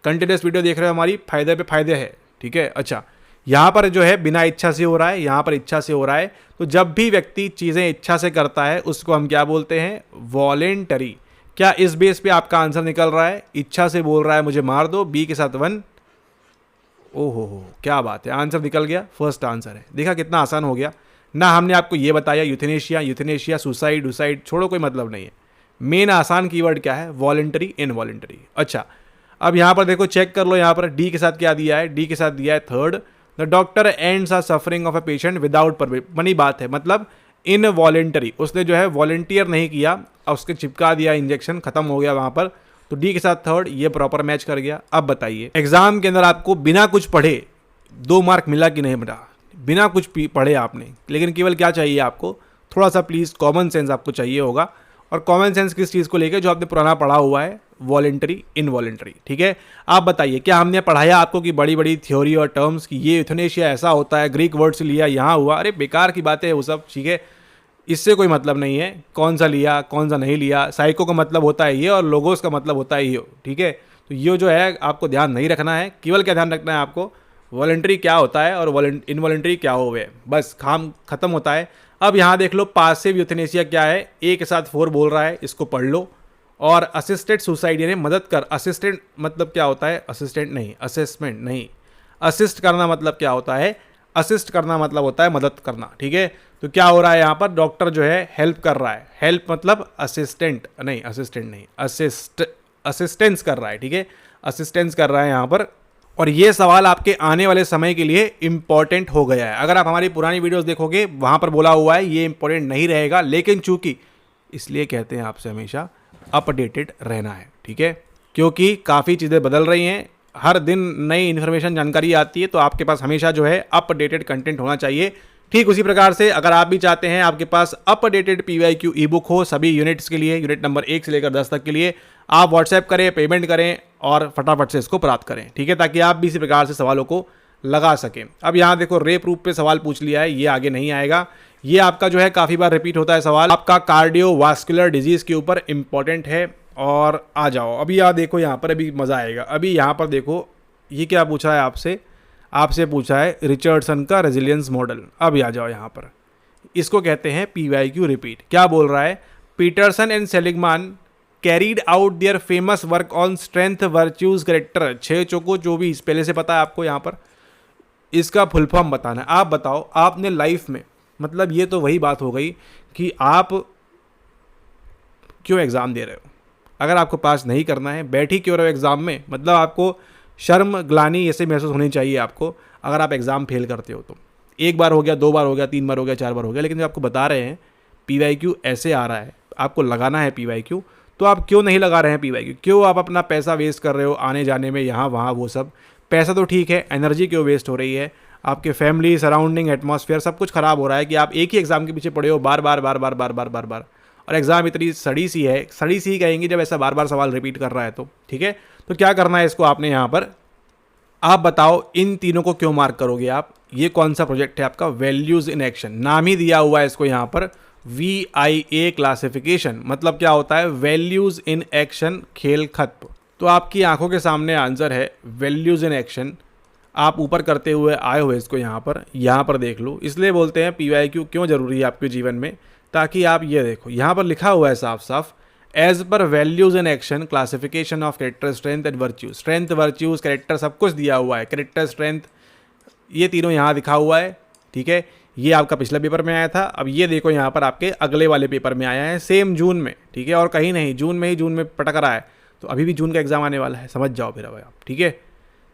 कंटिन्यूस वीडियो देख रहे हो हमारी, फायदे पे फायदे है, ठीक है। अच्छा, यहाँ पर जो है बिना इच्छा से हो रहा है, यहाँ पर इच्छा से हो रहा है। तो जब भी व्यक्ति चीज़ें इच्छा से करता है उसको हम क्या बोलते हैं? वॉलेंटरी। क्या इस बेस पे आपका आंसर निकल रहा है? इच्छा से बोल रहा है मुझे मार दो, बी के साथ 1। ओहो हो, क्या बात है, आंसर निकल गया, फर्स्ट आंसर है। देखा कितना आसान हो गया ना। हमने आपको ये बताया यूथनेशिया सुसाइड छोड़ो, कोई मतलब नहीं है। मेन आसान कीवर्ड क्या है? Voluntary, involuntary. अच्छा, अब यहाँ पर देखो, चेक कर लो, यहाँ पर डी के साथ क्या दिया है? डी के साथ दिया है third, the doctor ends a suffering of a patient without permission. बनी बात है, मतलब इनवॉलेंटरी, उसने जो है वॉलेंटियर नहीं किया और उसके चिपका दिया इंजेक्शन, खत्म हो गया वहां पर। तो डी के साथ थर्ड, ये प्रॉपर मैच कर गया। अब बताइए, एग्जाम के अंदर आपको बिना कुछ पढ़े 2 मार्क मिला कि नहीं मिला? बिना कुछ पढ़े आपने, लेकिन केवल क्या चाहिए आपको? थोड़ा सा प्लीज कॉमन सेंस आपको चाहिए होगा। और कॉमन सेंस किस चीज़ को लेकर? जो आपने पुराना पढ़ा हुआ है, वॉलेंटरी, इनवॉलेंटरी, ठीक है। आप बताइए, क्या हमने पढ़ाया आपको कि बड़ी बड़ी थ्योरी और टर्म्स की ये यूथनेशिया ऐसा होता है, ग्रीक वर्ड से लिया, यहाँ हुआ? अरे बेकार की बातें है वो सब, ठीक है। इससे कोई मतलब नहीं है कौन सा लिया कौन सा नहीं लिया। साइको का मतलब होता है ये, और लोगोस का मतलब होता है ये, ठीक है। तो ये जो है आपको ध्यान नहीं रखना है, केवल क्या ध्यान रखना है आपको? वॉलेंटरी क्या होता है और इनवॉलेंटरी क्या हो गए, बस काम खत्म होता है। अब यहाँ देख लो, पासिव यूथनेशिया क्या है? ए के साथ 4 बोल रहा है, इसको पढ़ लो। और असिस्टेड सुसाइड यानी मदद कर, असिस्टेंट मतलब क्या होता है? असिस्टेंट नहीं, असेसमेंट नहीं। असिस्ट करना मतलब क्या होता है? असिस्ट करना मतलब होता है मदद करना, ठीक है। तो क्या हो रहा है यहाँ पर? डॉक्टर जो है हेल्प कर रहा है, हेल्प मतलब असिस्टेंट नहीं, असिस्टेंस कर रहा है, ठीक है। असिस्टेंस कर रहा है यहाँ पर। और ये सवाल आपके आने वाले समय के लिए इंपॉर्टेंट हो गया है। अगर आप हमारी पुरानी वीडियोस देखोगे, वहां पर बोला हुआ है ये इंपॉर्टेंट नहीं रहेगा, लेकिन चूंकि इसलिए कहते हैं आपसे हमेशा अपडेटेड रहना है, ठीक है। क्योंकि काफ़ी चीज़ें बदल रही हैं, हर दिन नई इन्फॉर्मेशन जानकारी आती है, तो आपके पास हमेशा जो है अपडेटेड कंटेंट होना चाहिए। ठीक उसी प्रकार से अगर आप भी चाहते हैं आपके पास अपडेटेड PYQ ई बुक हो सभी यूनिट्स के लिए, यूनिट नंबर 1 से लेकर 10 तक के लिए, आप व्हाट्सएप करें, पेमेंट करें और फटाफट से इसको प्राप्त करें, ठीक है, ताकि आप भी इसी प्रकार से सवालों को लगा सकें। अब यहाँ देखो, रेप रूप पे सवाल पूछ लिया है, ये आगे नहीं आएगा। ये आपका जो है काफ़ी बार रिपीट होता है सवाल, आपका कार्डियोवास्कुलर डिजीज़ के ऊपर इंपॉर्टेंट है। और आ जाओ, अभी यहाँ देखो, यहाँ पर अभी मज़ा आएगा। अभी यहाँ पर देखो, ये क्या पूछा है आपसे पूछा है रिचर्डसन का रेजिलियंस मॉडल। अभी आ जाओ यहाँ पर, इसको कहते हैं PYQ रिपीट। क्या बोल रहा है? Peterson and Seligman carried out their famous work on strength virtues character 6 चौको 24। पहले से पता है आपको, यहाँ पर इसका फुल फॉर्म बताना है। आप बताओ, आपने लाइफ में, मतलब ये तो वही बात हो गई कि आप क्यों एग्ज़ाम दे रहे हो? अगर आपको पास नहीं करना है, बैठ ही क्यों रहे हो एग्ज़ाम में? मतलब आपको शर्म ग्लानी ऐसे महसूस होनी चाहिए आपको अगर आप एग्ज़ाम फेल करते हो तो। 1 बार हो गया, 2 बार हो गया, 3 बार हो गया, 4 बार हो गया, लेकिन जो आपको बता रहे हैं PYQ ऐसे आ रहा है, आपको लगाना है PYQ, तो आप क्यों नहीं लगा रहे हैं PYQ? क्यों आप अपना पैसा वेस्ट कर रहे हो आने जाने में, यहाँ वहाँ वो सब? पैसा तो ठीक है, एनर्जी क्यों वेस्ट हो रही है? आपके फैमिली सराउंडिंग एटमॉस्फेयर सब कुछ ख़राब हो रहा है कि आप एक ही एग्ज़ाम के पीछे पड़े हो बार बार बार बार बार बार बार बार, और एग्ज़ाम इतनी सड़ी सी है, सड़ी सी ही कहेंगे जब ऐसा बार बार सवाल रिपीट कर रहा है तो। ठीक है, तो क्या करना है इसको आपने यहाँ पर, आप बताओ इन तीनों को क्यों मार्क करोगे आप। ये कौन सा प्रोजेक्ट है आपका, वैल्यूज़ इन एक्शन, नाम ही दिया हुआ है इसको यहाँ पर VIA क्लासिफिकेशन, मतलब क्या होता है, वैल्यूज़ इन एक्शन खेल खत्म। तो आपकी आंखों के सामने आंसर है वैल्यूज़ इन एक्शन, आप ऊपर करते हुए आए हुए इसको यहाँ पर देख लो। इसलिए बोलते हैं PYQ क्यों ज़रूरी है आपके जीवन में, ताकि आप ये देखो यहाँ पर लिखा हुआ है साफ साफ, as per values in action classification of character strength and virtues, strength virtues character सब कुछ दिया हुआ है, कैरेक्टर स्ट्रेंथ ये तीनों यहाँ दिखा हुआ है। ठीक है, ये आपका पिछले पेपर में आया था, अब ये देखो यहाँ पर आपके अगले वाले पेपर में आया है, सेम जून में। ठीक है, और कहीं नहीं, जून में पटक रहा है, तो अभी भी जून का एग्जाम आने वाला है, समझ जाओ फिर अब आप। ठीक है,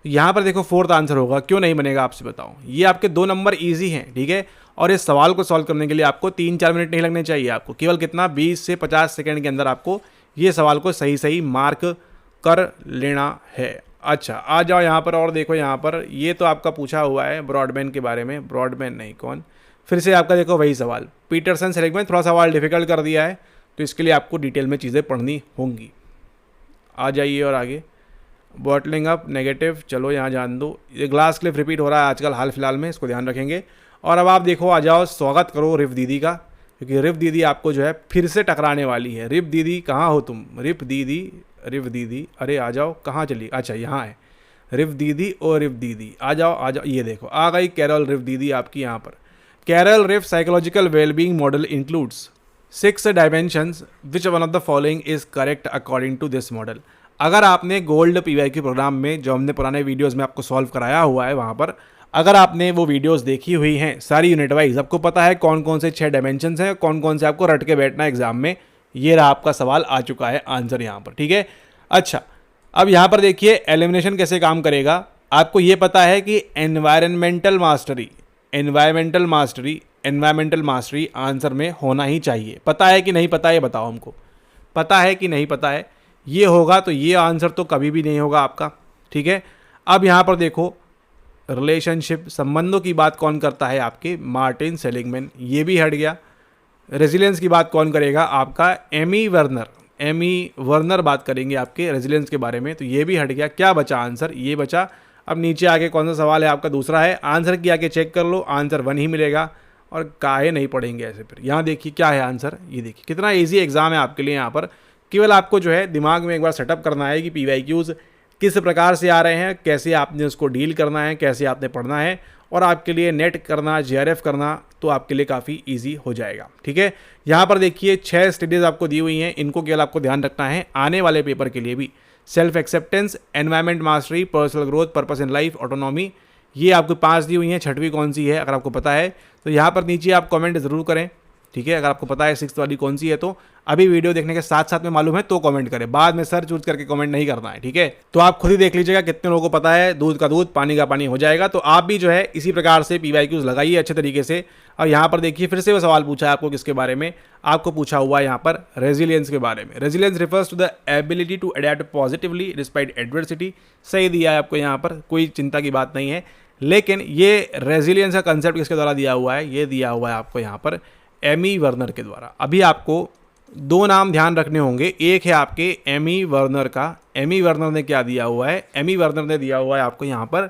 यहाँ पर देखो फोर्थ आंसर होगा, क्यों नहीं बनेगा आपसे बताओ। ये आपके 2 नंबर ईजी हैं। ठीक है, और इस सवाल को सॉल्व करने के लिए आपको 3-4 मिनट नहीं लगने चाहिए, आपको केवल कितना 20 से 50 सेकंड के अंदर आपको ये सवाल को सही सही मार्क कर लेना है। अच्छा, आ जाओ यहाँ पर और देखो, यहाँ पर ये तो आपका पूछा हुआ है ब्रॉडबैंड के बारे में, ब्रॉडबैंड नहीं कौन, फिर से आपका देखो वही सवाल, पीटरसन सेलेक्ट में थोड़ा सवाल डिफिकल्ट कर दिया है, तो इसके लिए आपको डिटेल में चीज़ें पढ़नी होंगी। आ जाइए और आगे, बॉटलिंग अप नेगेटिव, चलो यहाँ जान दो, ये ग्लास क्लिफ रिपीट हो रहा है आजकल हाल फिलहाल में, इसको ध्यान रखेंगे। और अब आप देखो, आ जाओ, स्वागत करो रिफ दीदी का, क्योंकि रिफ दीदी आपको जो है फिर से टकराने वाली है। रिफ दीदी कहाँ हो तुम, रिफ दीदी, अरे आ जाओ, कहाँ चली, अच्छा यहाँ है रिफ दीदी, और रिफ दीदी आ जाओ, ये देखो आ गई कैरल रिफ दीदी आपकी यहाँ पर। Carol Ryff psychological wellbeing model includes 6 dimensions, which one of the following is correct according to this model. अगर आपने गोल्ड PYQ प्रोग्राम में, जो हमने पुराने वीडियोस में आपको सॉल्व कराया हुआ है, वहाँ पर अगर आपने वो वीडियोस देखी हुई हैं सारी यूनिट वाइज, आपको पता है कौन कौन से 6 डायमेंशंस हैं, कौन कौन से आपको रट के बैठना है एग्जाम में। ये रहा आपका सवाल, आ चुका है आंसर यहाँ पर। ठीक है, अच्छा अब यहाँ पर देखिए एलिमिनेशन कैसे काम करेगा। आपको ये पता है कि एनवायरमेंटल मास्टरी आंसर में होना ही चाहिए। पता है कि नहीं पता है, बताओ हमको, पता है कि नहीं पता है। ये होगा तो ये आंसर तो कभी भी नहीं होगा आपका। ठीक है, अब यहाँ पर देखो रिलेशनशिप, संबंधों की बात कौन करता है, आपके मार्टिन सेलिगमैन, ये भी हट गया। रेजिलियंस की बात कौन करेगा, आपका एमी वर्नर बात करेंगे आपके रेजिलियंस के बारे में, तो ये भी हट गया। क्या बचा आंसर, ये बचा। अब नीचे आके कौन सा सवाल है आपका, दूसरा है। आंसर की आके चेक कर लो, आंसर 1 ही मिलेगा, और काहे नहीं पढ़ेंगे ऐसे। फिर यहाँ देखिए क्या है आंसर, ये देखिए कितना ईजी एग्जाम है आपके लिए। यहाँ पर केवल आपको जो है दिमाग में एक बार सेटअप करना है कि PYQs किस प्रकार से आ रहे हैं, कैसे आपने उसको डील करना है, कैसे आपने पढ़ना है, और आपके लिए नेट करना, JRF करना तो आपके लिए काफ़ी इजी हो जाएगा। ठीक है, यहाँ पर देखिए 6 स्टडीज़ आपको दी हुई हैं, इनको केवल आपको ध्यान रखना है आने वाले पेपर के लिए भी। Self acceptance, environment mastery, personal growth, purpose in life, autonomy, ये आपको 5 दी हुई हैं। 6वीं कौन सी है अगर आपको पता है तो यहाँ पर नीचे आप कमेंट ज़रूर करें। ठीक है, अगर आपको पता है 6th वाली कौन सी है तो अभी वीडियो देखने के साथ साथ में मालूम है तो कमेंट करें, बाद में सर्च यूज करके कमेंट नहीं करना है। ठीक है, तो आप खुद ही देख लीजिएगा कितने लोगों को पता है, दूध का दूध पानी का पानी हो जाएगा। तो आप भी जो है इसी प्रकार से PYQs लगाइए अच्छे तरीके से। और यहाँ पर देखिए फिर से वो सवाल पूछा है आपको, किसके बारे में आपको पूछा हुआ है यहाँ पर, रेजिलियंस के बारे में। Resilience refers to the ability to adapt positively despite adversity. सही दिया है आपको यहाँ पर, कोई चिंता की बात नहीं है। लेकिन ये रेजिलियंस का कंसेप्ट किसके द्वारा दिया हुआ है, ये दिया हुआ है आपको यहाँ पर एमी वर्नर के द्वारा। अभी आपको 2 नाम ध्यान रखने होंगे, एक है आपके एमी वर्नर का। एमी वर्नर ने क्या दिया हुआ है, एमी वर्नर ने दिया हुआ है आपको यहाँ पर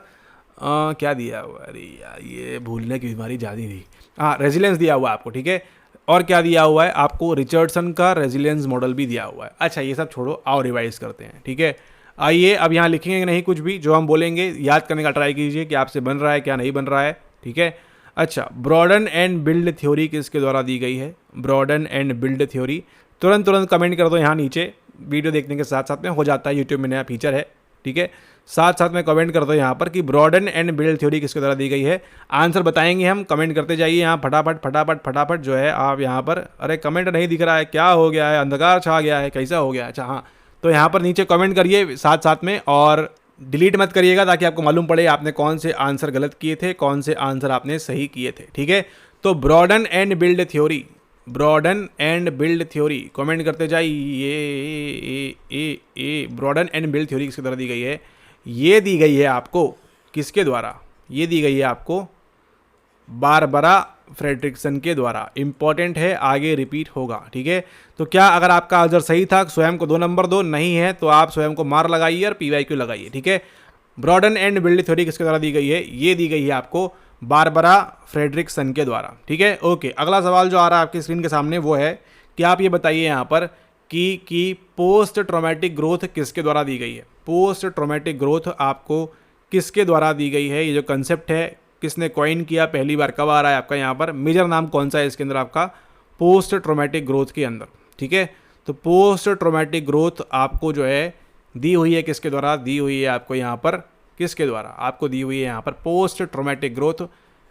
क्या दिया हुआ है, अरे यार ये भूलने की बीमारी ज़्यादा थी। हाँ, रेजिलियंस दिया हुआ है आपको। ठीक है, और क्या दिया हुआ है आपको, रिचर्डसन का रेजिलियंस मॉडल भी दिया हुआ है। अच्छा ये सब छोड़ो, आओ रिवाइज करते हैं। ठीक है, आइए अब यहाँ लिखेंगे नहीं कुछ भी, जो हम बोलेंगे याद करने का ट्राई कीजिए कि आपसे बन रहा है क्या नहीं बन रहा है। ठीक है, अच्छा ब्रॉडन एंड बिल्ड थ्योरी किसके द्वारा दी गई है, ब्रॉडन एंड बिल्ड थ्योरी। तुरंत कमेंट कर दो यहाँ नीचे, वीडियो देखने के साथ साथ में हो जाता है, यूट्यूब में नया फीचर है। ठीक है, साथ साथ में कमेंट कर दो यहाँ पर कि ब्रॉडन एंड बिल्ड थ्योरी किसके द्वारा दी गई है। आंसर बताएंगे हम, कमेंट करते जाइए यहाँ फटाफट जो है आप यहाँ पर। अरे कमेंट नहीं दिख रहा है, क्या हो गया है, अंधकार छा गया है, कैसा हो गया। अच्छा हाँ, तो यहाँ पर नीचे कमेंट करिए साथ साथ में, और डिलीट मत करिएगा ताकि आपको मालूम पड़े आपने कौन से आंसर गलत किए थे, कौन से आंसर आपने सही किए थे। ठीक है, तो broaden and build theory, broaden and build theory comment करते जाइए। ब्रॉडन एंड बिल्ड थ्योरी किसके द्वारा दी गई है, ये दी गई है आपको किसके द्वारा, ये दी गई है आपको बारबरा फ्रेडरिक्सन के द्वारा। इंपॉर्टेंट है, आगे रिपीट होगा। ठीक है, तो क्या अगर आपका आंसर सही था स्वयं को 2 नंबर दो, नहीं है तो आप स्वयं को मार लगाइए और PYQ लगाइए। ठीक है, ब्रॉडन एंड बिल्ड थ्योरी किसके द्वारा दी गई है? ये दी गई है आपको बारबरा फ्रेडरिक्सन के द्वारा। ठीक है, ओके। अगला सवाल जो आ रहा है आपकी स्क्रीन के सामने वो है कि आप ये बताइए यहाँ पर कि पोस्ट ट्रॉमेटिक ग्रोथ किसके द्वारा दी गई है? पोस्ट ट्रॉमेटिक ग्रोथ आपको किसके द्वारा दी गई है? ये जो कंसेप्ट है किसने कॉइन किया, पहली बार कब आ रहा है आपका यहाँ पर? मेजर नाम कौन सा है इसके अंदर आपका पोस्ट ट्रॉमेटिक ग्रोथ के अंदर? ठीक है, तो पोस्ट ट्रॉमेटिक ग्रोथ आपको जो है दी हुई है किसके द्वारा? दी हुई है आपको यहाँ पर किसके द्वारा? आपको दी हुई है यहाँ पर पोस्ट ट्रॉमेटिक ग्रोथ।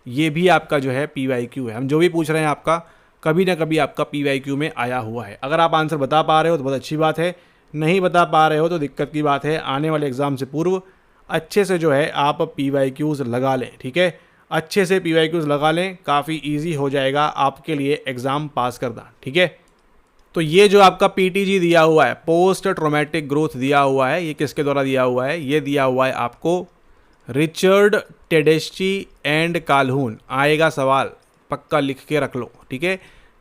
ये भी आपका जो है PYQ है। हम जो भी पूछ रहे हैं आपका कभी ना कभी आपका PYQ में आया हुआ है। अगर आप आंसर बता पा रहे हो तो बहुत अच्छी बात है, नहीं बता पा रहे हो तो दिक्कत की बात है। आने वाले एग्ज़ाम से पूर्व अच्छे से जो है आप PYQs लगा लें। ठीक है, अच्छे से PYQs लगा लें, काफ़ी इजी हो जाएगा आपके लिए एग्ज़ाम पास करना। ठीक है, तो ये जो आपका PTG दिया हुआ है, पोस्ट ट्रॉमेटिक ग्रोथ दिया हुआ है, ये किसके द्वारा दिया हुआ है? ये दिया हुआ है आपको रिचर्ड टेडेस्ची एंड काल्हून। आएगा सवाल, पक्का लिख के रख लो। ठीक है,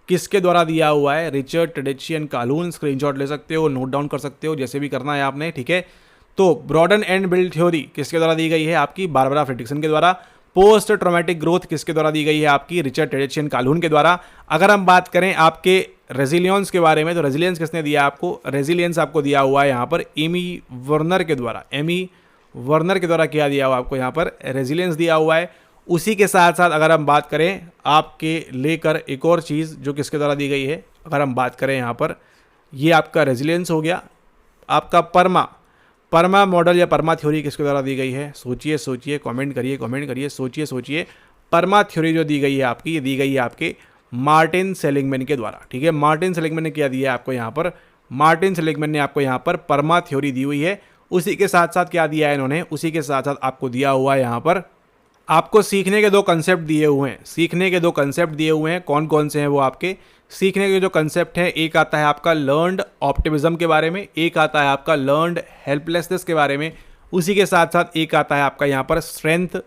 किसके द्वारा दिया हुआ है? Richard Tedeschi and Calhoun. Screenshot ले सकते हो, नोट डाउन कर सकते हो, जैसे भी करना है आपने। ठीक है, तो ब्रॉडन एंड बिल्ड थ्योरी किसके द्वारा दी गई है? आपकी बारबरा फ्रेडरिक्सन के द्वारा। पोस्ट ट्रॉमेटिक ग्रोथ किसके द्वारा दी गई है? आपकी रिचर्ड टेडेस्ची एंड काल्हून के द्वारा। अगर हम बात करें आपके रेजिलियंस के बारे में, तो रेजिलियंस किसने दिया आपको? रेजिलियंस आपको दिया हुआ है यहाँ पर एमी वर्नर के द्वारा। एमी वर्नर के द्वारा क्या दिया हुआ आपको यहाँ पर? रेजिलियंस दिया हुआ है। उसी के साथ साथ अगर हम बात करें आपके लेकर एक और चीज़ जो किसके द्वारा दी गई है, अगर हम बात करें यहाँ पर, ये आपका रेजिलियंस हो गया। आपका परमा मॉडल या परमा थ्योरी किसके द्वारा दी गई है? सोचिए सोचिए, कमेंट करिए, सोचिए। परमा थ्योरी जो दी गई है आपकी, ये दी गई है आपके मार्टिन सेलिगमैन के द्वारा। ठीक है, मार्टिन सेलिगमैन ने क्या दिया है आपको यहाँ पर? मार्टिन सेलिगमैन ने आपको यहाँ पर परमा थ्योरी दी हुई है। उसी के साथ साथ क्या दिया है इन्होंने? उसी के साथ साथ आपको दिया हुआ है यहाँ पर आपको सीखने के 2 कंसेप्ट दिए हुए हैं। सीखने के 2 कंसेप्ट दिए हुए हैं। कौन कौन से हैं वो आपके? सीखने के जो कंसेप्ट है, एक आता है आपका लर्नड ऑप्टिमिज्म के बारे में, एक आता है आपका लर्नड हेल्पलेसनेस के बारे में, उसी के साथ साथ एक आता है आपका यहाँ पर स्ट्रेंथ,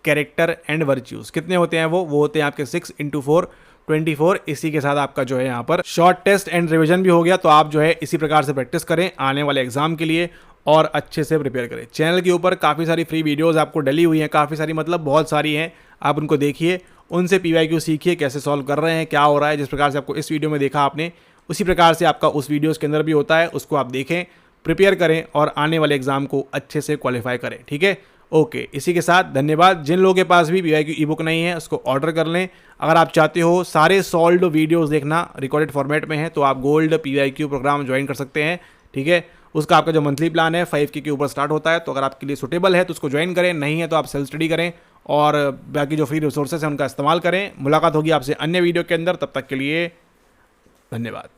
कैरेक्टर एंड वर्च्यूज। कितने होते हैं वो होते हैं आपके 6 × 4 24। इसी के साथ आपका जो है यहाँ पर शॉर्ट टेस्ट एंड रिवीजन भी हो गया। तो आप जो है इसी प्रकार से प्रैक्टिस करें आने वाले एग्जाम के लिए और अच्छे से प्रिपेयर करें। चैनल के ऊपर काफ़ी सारी फ्री वीडियोस आपको डली हुई हैं, काफ़ी सारी मतलब बहुत सारी हैं, आप उनको देखिए, उनसे PYQ सीखिए कैसे सॉल्व कर रहे हैं, क्या हो रहा है। जिस प्रकार से आपको इस वीडियो में देखा आपने, उसी प्रकार से आपका उस वीडियोस के अंदर भी होता है, उसको आप देखें, प्रिपेयर करें और आने वाले एग्जाम को अच्छे से क्वालिफाई करें। ठीक है, ओके। इसी के साथ धन्यवाद। जिन लोगों के पास भी PYQ ई बुक नहीं है उसको ऑर्डर कर लें। अगर आप चाहते हो सारे सॉल्व्ड वीडियोस देखना रिकॉर्डेड फॉर्मेट में है तो आप गोल्ड PYQ प्रोग्राम ज्वाइन कर सकते हैं। ठीक है, उसका आपका जो मंथली प्लान है 5K के ऊपर स्टार्ट होता है। तो अगर आपके लिए सुटेबल है तो उसको ज्वाइन करें, नहीं है तो आप सेल्फ स्टडी करें और बाकी जो फ्री रिसोर्सेज हैं उनका इस्तेमाल करें। मुलाकात होगी आपसे अन्य वीडियो के अंदर, तब तक के लिए धन्यवाद।